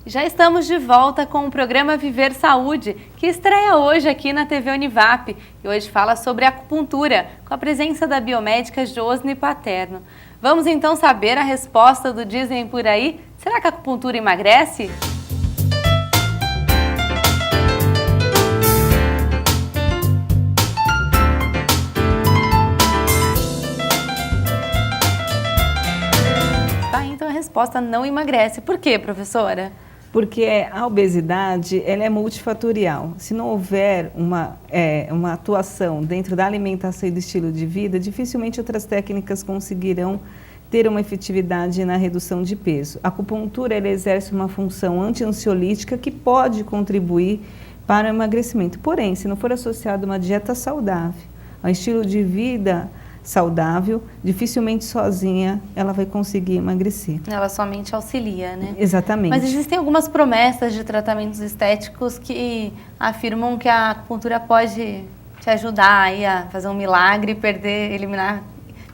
Já estamos de volta com o programa Viver Saúde, que estreia hoje aqui na TV Univap. E hoje fala sobre acupuntura, com a presença da biomédica Josne Paterno. Vamos então saber a resposta do Dizem Por Aí. Será que a acupuntura emagrece? Tá, então a resposta não emagrece. Por quê, professora? Porque a obesidade ela é multifatorial. Se não houver uma atuação dentro da alimentação e do estilo de vida, dificilmente outras técnicas conseguirão ter uma efetividade na redução de peso. A acupuntura ela exerce uma função anti-ansiolítica que pode contribuir para o emagrecimento. Porém, se não for associado a uma dieta saudável, a um estilo de vida saudável, dificilmente sozinha ela vai conseguir emagrecer. Ela somente auxilia, né? Exatamente. Mas existem algumas promessas de tratamentos estéticos que afirmam que a acupuntura pode te ajudar aí a fazer um milagre, eliminar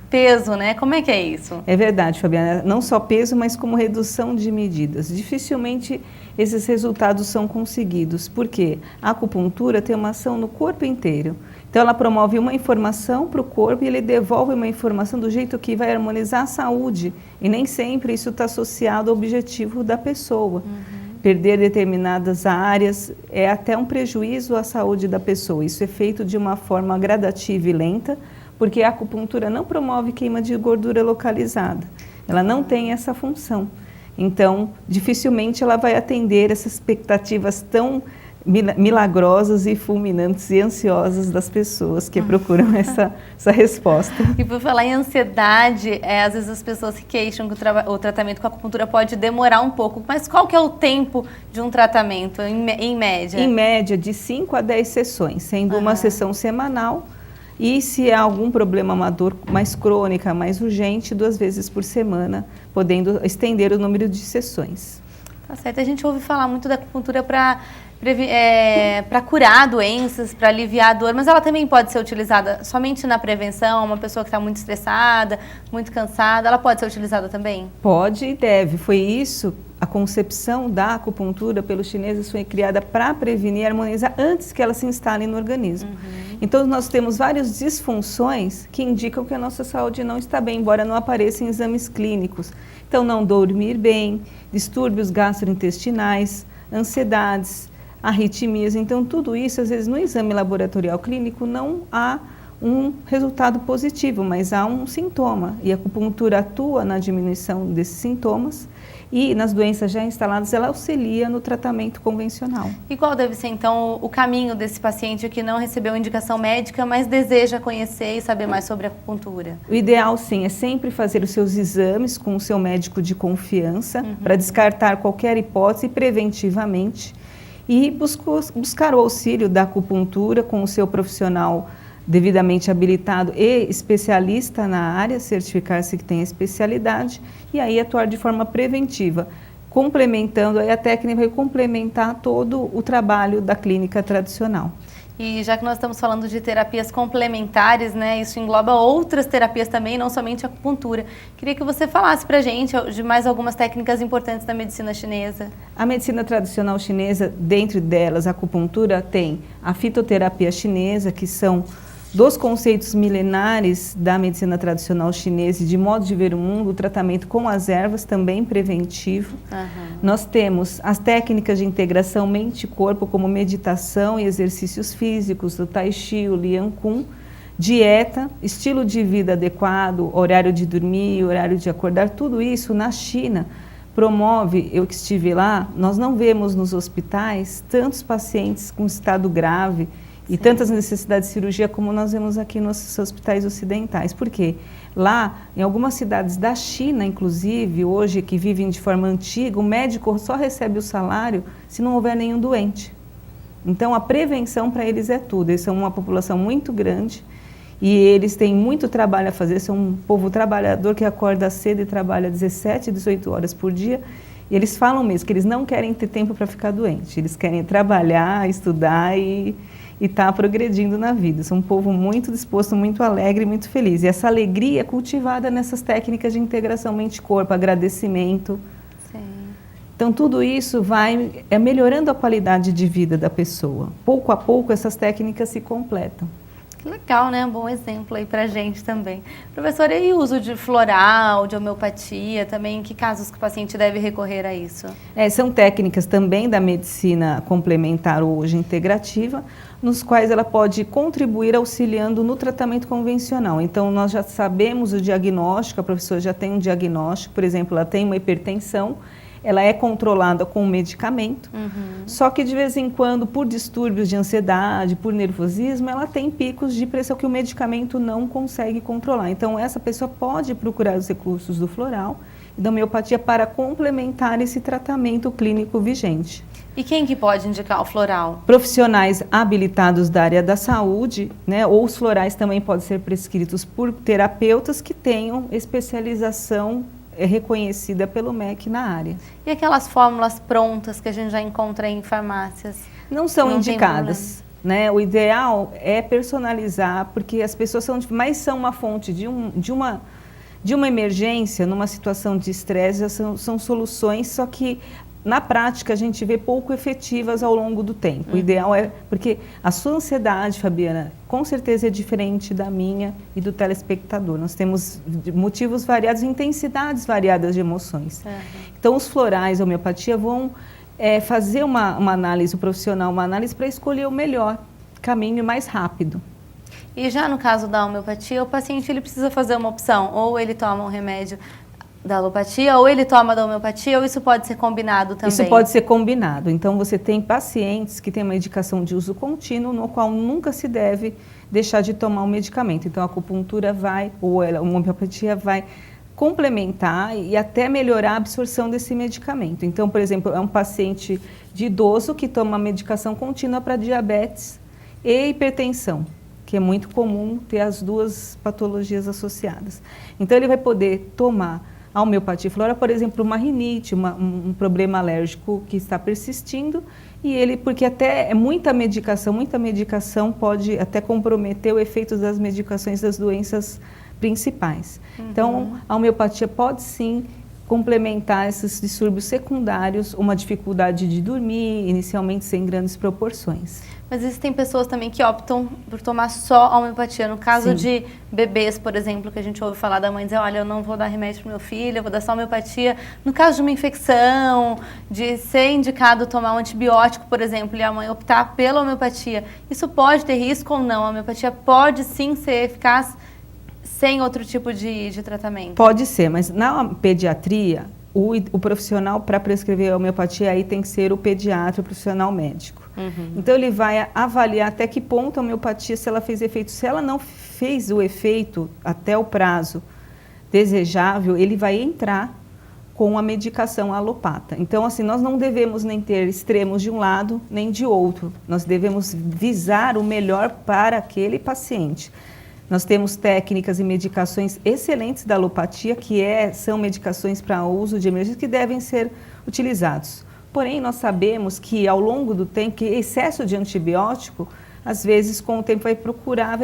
peso, né? Como é que é isso? É verdade, Fabiana. Não só peso, mas como redução de medidas. Dificilmente esses resultados são conseguidos. Por quê? A acupuntura tem uma ação no corpo inteiro. Então, ela promove uma informação para o corpo e ele devolve uma informação do jeito que vai harmonizar a saúde. E nem sempre isso está associado ao objetivo da pessoa. Perder determinadas áreas é até um prejuízo à saúde da pessoa. Isso é feito de uma forma gradativa e lenta, porque a acupuntura não promove queima de gordura localizada. Ela não tem essa função. Então, dificilmente ela vai atender essas expectativas tão milagrosas e fulminantes e ansiosas das pessoas que procuram essa resposta. E por falar em ansiedade, às vezes as pessoas se queixam que o tratamento com a acupuntura pode demorar um pouco, mas qual que é o tempo de um tratamento, em média? Em média, de 5 a 10 sessões, sendo uma sessão semanal. E se há algum problema, uma dor mais crônica, mais urgente, 2 vezes por semana, podendo estender o número de sessões. Tá certo. A gente ouve falar muito da acupuntura para curar doenças, para aliviar a dor, mas ela também pode ser utilizada somente na prevenção. Uma pessoa que está muito estressada, muito cansada, ela pode ser utilizada também? Pode e deve. Foi isso, a concepção da acupuntura pelos chineses foi criada para prevenir e harmonizar antes que ela se instale no organismo. Então, nós temos várias disfunções que indicam que a nossa saúde não está bem, embora não apareçam em exames clínicos. Então, não dormir bem, distúrbios gastrointestinais, ansiedades, arritmias. Então, tudo isso, às vezes, no exame laboratorial clínico, não há um resultado positivo, mas há um sintoma. E a acupuntura atua na diminuição desses sintomas e nas doenças já instaladas, ela auxilia no tratamento convencional. E qual deve ser, então, o caminho desse paciente que não recebeu indicação médica, mas deseja conhecer e saber mais sobre a acupuntura? O ideal, sim, é sempre fazer os seus exames com o seu médico de confiança, para descartar qualquer hipótese preventivamente e buscar o auxílio da acupuntura com o seu profissional devidamente habilitado e especialista na área, certificar-se que tem especialidade e aí atuar de forma preventiva, complementando, aí a técnica vai complementar todo o trabalho da clínica tradicional. E já que nós estamos falando de terapias complementares, né, isso engloba outras terapias também, não somente a acupuntura. Queria que você falasse pra gente de mais algumas técnicas importantes da medicina chinesa. A medicina tradicional chinesa, dentro delas, a acupuntura tem a fitoterapia chinesa, que são dos conceitos milenares da medicina tradicional chinesa e de modo de ver o mundo, o tratamento com as ervas também preventivo. Nós temos as técnicas de integração mente e corpo, como meditação e exercícios físicos, o Tai Chi, o Lian Kun, dieta, estilo de vida adequado, horário de dormir, horário de acordar, tudo isso na China promove. Eu que estive lá, nós não vemos nos hospitais tantos pacientes com estado grave e tantas necessidades de cirurgia como nós vemos aqui nos hospitais ocidentais. Por quê? Lá, em algumas cidades da China, inclusive, hoje, que vivem de forma antiga, o médico só recebe o salário se não houver nenhum doente. Então, a prevenção para eles é tudo. Eles são uma população muito grande e eles têm muito trabalho a fazer. São um povo trabalhador que acorda cedo e trabalha 17, 18 horas por dia. E eles falam mesmo que eles não querem ter tempo para ficar doente. Eles querem trabalhar, estudar e estar progredindo na vida. São um povo muito disposto, muito alegre, muito feliz. E essa alegria é cultivada nessas técnicas de integração mente-corpo, agradecimento. Sim. Então, tudo isso vai melhorando a qualidade de vida da pessoa. Pouco a pouco, essas técnicas se completam. Que legal, né? Um bom exemplo aí pra gente também. Professora, e o uso de floral, de homeopatia também? Em que casos que o paciente deve recorrer a isso? São técnicas também da medicina complementar ou hoje integrativa, nos quais ela pode contribuir auxiliando no tratamento convencional. Então, nós já sabemos o diagnóstico, a professora já tem um diagnóstico, por exemplo, ela tem uma hipertensão, ela é controlada com um medicamento, só que de vez em quando, por distúrbios de ansiedade, por nervosismo, ela tem picos de pressão que o medicamento não consegue controlar. Então, essa pessoa pode procurar os recursos do floral e da homeopatia para complementar esse tratamento clínico vigente. E quem que pode indicar o floral? Profissionais habilitados da área da saúde, né, ou os florais também podem ser prescritos por terapeutas que tenham especialização reconhecida pelo MEC na área. E aquelas fórmulas prontas que a gente já encontra em farmácias? Não são indicadas, né? O ideal é personalizar, porque as pessoas são uma fonte de uma emergência, numa situação de estresse, são soluções, só que na prática a gente vê pouco efetivas ao longo do tempo. O ideal é, porque a sua ansiedade, Fabiana, com certeza é diferente da minha e do telespectador. Nós temos motivos variados, intensidades variadas de emoções. Então os florais, a homeopatia vão fazer uma análise profissional, uma análise para escolher o melhor caminho mais rápido. E já no caso da homeopatia, o paciente ele precisa fazer uma opção, ou ele toma um remédio da alopatia, ou ele toma da homeopatia, ou isso pode ser combinado também? Isso pode ser combinado. Então, você tem pacientes que têm uma indicação de uso contínuo, no qual nunca se deve deixar de tomar o medicamento. Então, a acupuntura ou a homeopatia vai complementar e até melhorar a absorção desse medicamento. Então, por exemplo, é um paciente de idoso que toma medicação contínua para diabetes e hipertensão, que é muito comum ter as duas patologias associadas. Então, ele vai poder tomar a homeopatia floral, por exemplo, uma rinite, um problema alérgico que está persistindo, porque até muita medicação pode até comprometer o efeito das medicações das doenças principais. Então, a homeopatia pode sim complementar esses distúrbios secundários, uma dificuldade de dormir, inicialmente sem grandes proporções. Mas existem pessoas também que optam por tomar só a homeopatia. No caso de bebês, por exemplo, que a gente ouve falar da mãe dizer, olha, eu não vou dar remédio para o meu filho, eu vou dar só homeopatia. No caso de uma infecção, de ser indicado tomar um antibiótico, por exemplo, e a mãe optar pela homeopatia, isso pode ter risco ou não? A homeopatia pode sim ser eficaz sem outro tipo de tratamento? Pode ser, mas na pediatria, o profissional para prescrever a homeopatia aí tem que ser o pediatra, o profissional médico. Então ele vai avaliar até que ponto a homeopatia, se ela fez efeito. Se ela não fez o efeito até o prazo desejável, ele vai entrar com a medicação alopata. Então, assim, nós não devemos nem ter extremos de um lado nem de outro. Nós devemos visar o melhor para aquele paciente. Nós temos técnicas e medicações excelentes da alopatia, que são medicações para uso de emergência que devem ser utilizados. Porém, nós sabemos que ao longo do tempo, que excesso de antibiótico, às vezes com o tempo vai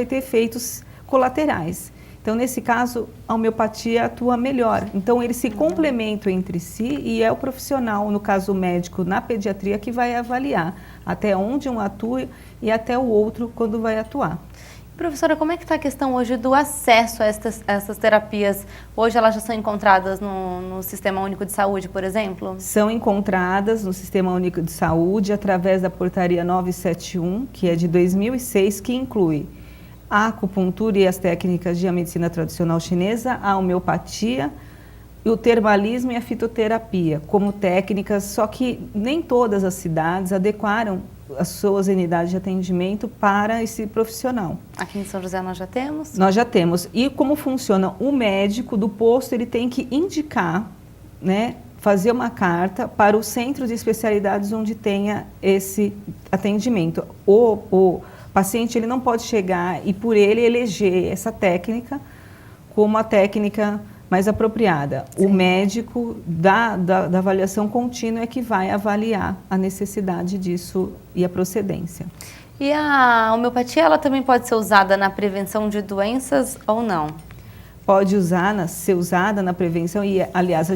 ter efeitos colaterais. Então, nesse caso, a homeopatia atua melhor. Então, eles se complementam entre si e é o profissional, no caso o médico, na pediatria, que vai avaliar até onde um atua e até o outro quando vai atuar. Professora, como é que está a questão hoje do acesso a essas terapias? Hoje elas já são encontradas no Sistema Único de Saúde, por exemplo? São encontradas no Sistema Único de Saúde através da Portaria 971, que é de 2006, que inclui a acupuntura e as técnicas de medicina tradicional chinesa, a homeopatia, o termalismo e a fitoterapia como técnicas, só que nem todas as cidades adequaram as suas unidades de atendimento para esse profissional. Aqui em São José nós já temos? Nós já temos. E como funciona? O médico do posto, ele tem que indicar, né, fazer uma carta para o centro de especialidades onde tenha esse atendimento. O paciente, ele não pode chegar e por ele eleger essa técnica como a técnica mais apropriada. Sim. O médico da avaliação contínua é que vai avaliar a necessidade disso e a procedência. E a homeopatia, ela também pode ser usada na prevenção de doenças ou não? pode ser usada na prevenção e, aliás,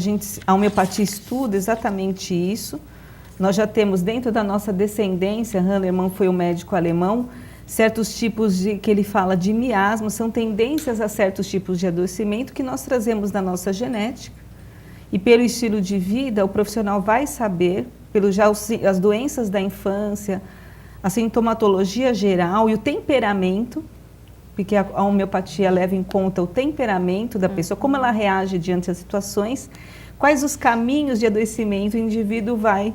a homeopatia estuda exatamente isso. Nós já temos dentro da nossa descendência, Hahnemann foi um médico alemão, certos tipos que ele fala de miasma, são tendências a certos tipos de adoecimento que nós trazemos da nossa genética. E pelo estilo de vida, o profissional vai saber, as doenças da infância, a sintomatologia geral e o temperamento, porque a homeopatia leva em conta o temperamento da pessoa, como ela reage diante das situações, quais os caminhos de adoecimento o indivíduo vai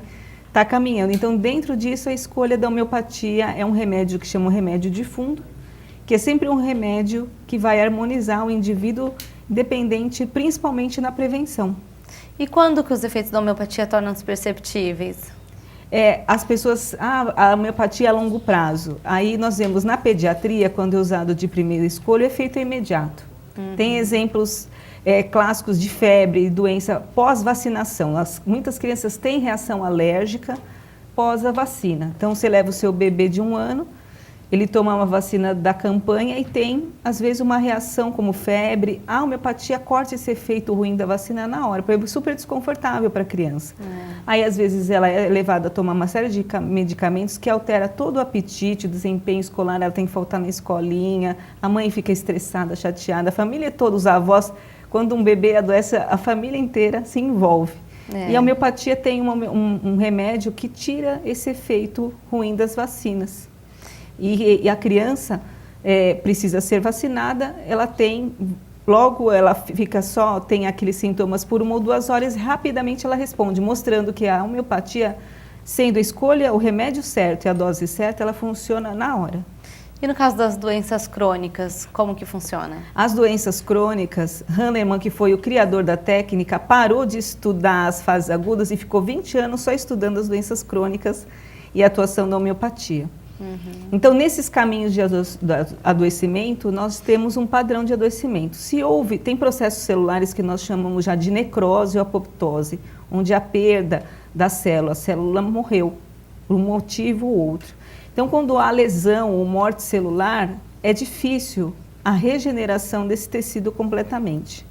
estar caminhando. Então, dentro disso, a escolha da homeopatia é um remédio que chama remédio de fundo, que é sempre um remédio que vai harmonizar o indivíduo independente, principalmente na prevenção. E quando que os efeitos da homeopatia tornam-se perceptíveis? As pessoas, a homeopatia a longo prazo. Aí nós vemos na pediatria, quando é usado de primeira escolha, o efeito é imediato. Tem exemplos clássicos de febre e doença pós-vacinação. Muitas crianças têm reação alérgica pós a vacina. Então, você leva o seu bebê de 1 ano, ele toma uma vacina da campanha e tem, às vezes, uma reação como febre. A homeopatia corta esse efeito ruim da vacina na hora, porque é super desconfortável para a criança. Aí, às vezes, ela é levada a tomar uma série de medicamentos que altera todo o apetite, o desempenho escolar, ela tem que faltar na escolinha, a mãe fica estressada, chateada, a família toda, os avós, quando um bebê adoece, a família inteira se envolve. E a homeopatia tem um remédio que tira esse efeito ruim das vacinas. E a criança precisa ser vacinada, logo ela tem aqueles sintomas por 1 ou 2 horas, rapidamente ela responde, mostrando que a homeopatia, sendo a escolha, o remédio certo e a dose certa, ela funciona na hora. E no caso das doenças crônicas, como que funciona? As doenças crônicas, Hahnemann, que foi o criador da técnica, parou de estudar as fases agudas e ficou 20 anos só estudando as doenças crônicas e a atuação da homeopatia. Então, nesses caminhos de adoecimento, nós temos um padrão de adoecimento. Tem processos celulares que nós chamamos já de necrose ou apoptose, onde a perda da célula, a célula morreu, por um motivo ou outro. Então, quando há lesão ou morte celular, é difícil a regeneração desse tecido completamente.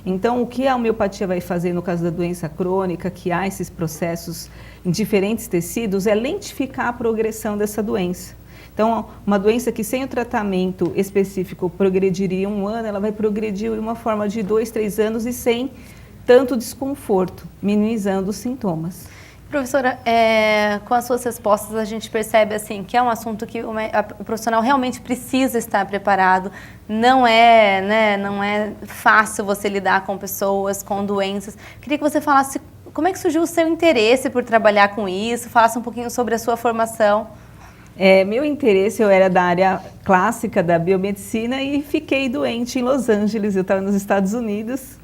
Então, o que a homeopatia vai fazer no caso da doença crônica, que há esses processos em diferentes tecidos, é lentificar a progressão dessa doença. Então, uma doença que sem o tratamento específico progrediria 1 ano, ela vai progredir de uma forma de 2, 3 anos e sem tanto desconforto, minimizando os sintomas. Professora, com as suas respostas a gente percebe assim, que é um assunto que o profissional realmente precisa estar preparado. Não é fácil você lidar com pessoas, com doenças. Queria que você falasse como é que surgiu o seu interesse por trabalhar com isso, falasse um pouquinho sobre a sua formação. Meu interesse, eu era da área clássica da biomedicina e fiquei doente em Los Angeles, eu estava nos Estados Unidos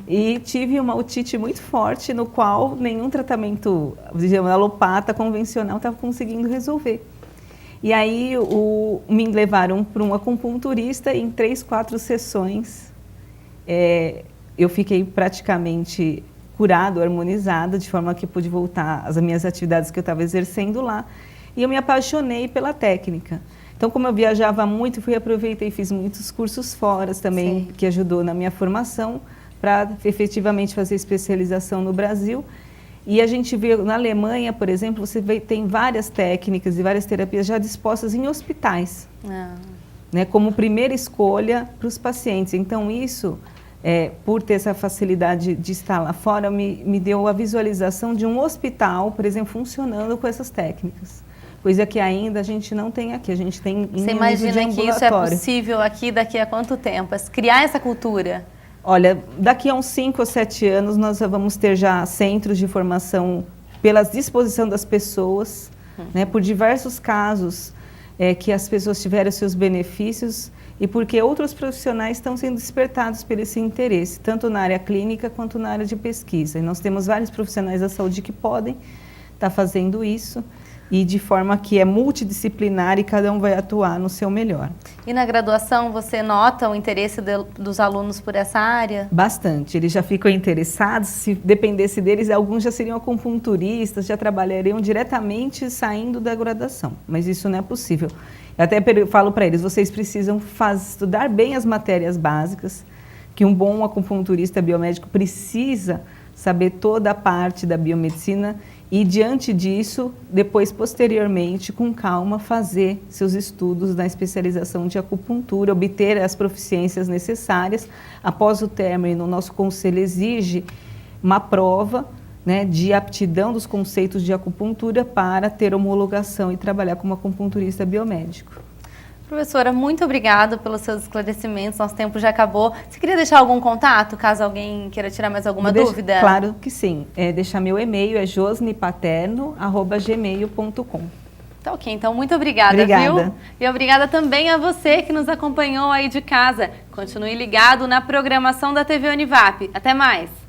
e tive uma otite muito forte no qual nenhum tratamento, digamos, alopata convencional estava conseguindo resolver. E aí me levaram para um acupunturista e em 3, 4 sessões eu fiquei praticamente curado, harmonizada, de forma que pude voltar às minhas atividades que eu estava exercendo lá. E eu me apaixonei pela técnica. Então, como eu viajava muito, aproveitei e fiz muitos cursos fora também, que ajudou na minha formação, para efetivamente fazer especialização no Brasil. E a gente vê, na Alemanha, por exemplo, tem várias técnicas e várias terapias já dispostas em hospitais, como primeira escolha para os pacientes. Então, isso, por ter essa facilidade de estar lá fora, me deu a visualização de um hospital, por exemplo, funcionando com essas técnicas. Coisa que ainda a gente não tem aqui, a gente tem em Você imagina que isso é possível aqui daqui a quanto tempo? Criar essa cultura? Olha, daqui a uns 5 ou 7 anos nós vamos ter já centros de formação pela disposição das pessoas, por diversos casos que as pessoas tiveram seus benefícios e porque outros profissionais estão sendo despertados por esse interesse, tanto na área clínica quanto na área de pesquisa. E nós temos vários profissionais da saúde que podem estar fazendo isso. E de forma que é multidisciplinar e cada um vai atuar no seu melhor. E na graduação você nota o interesse dos alunos por essa área? Bastante, eles já ficam interessados, se dependesse deles, alguns já seriam acupunturistas, já trabalhariam diretamente saindo da graduação, mas isso não é possível. Eu até falo para eles, vocês precisam estudar bem as matérias básicas, que um bom acupunturista biomédico precisa saber toda a parte da biomedicina e, diante disso, depois, posteriormente, com calma, fazer seus estudos na especialização de acupuntura, obter as proficiências necessárias. Após o término, o nosso conselho exige uma prova, né, de aptidão dos conceitos de acupuntura para ter homologação e trabalhar como acupunturista biomédico. Professora, muito obrigada pelos seus esclarecimentos, nosso tempo já acabou. Você queria deixar algum contato, caso alguém queira tirar mais alguma dúvida? Claro que sim. Deixar meu e-mail, é josnepaterno@gmail.com. Tá ok, então muito obrigada, Obrigada. viu? E obrigada também a você que nos acompanhou aí de casa. Continue ligado na programação da TV Univap. Até mais!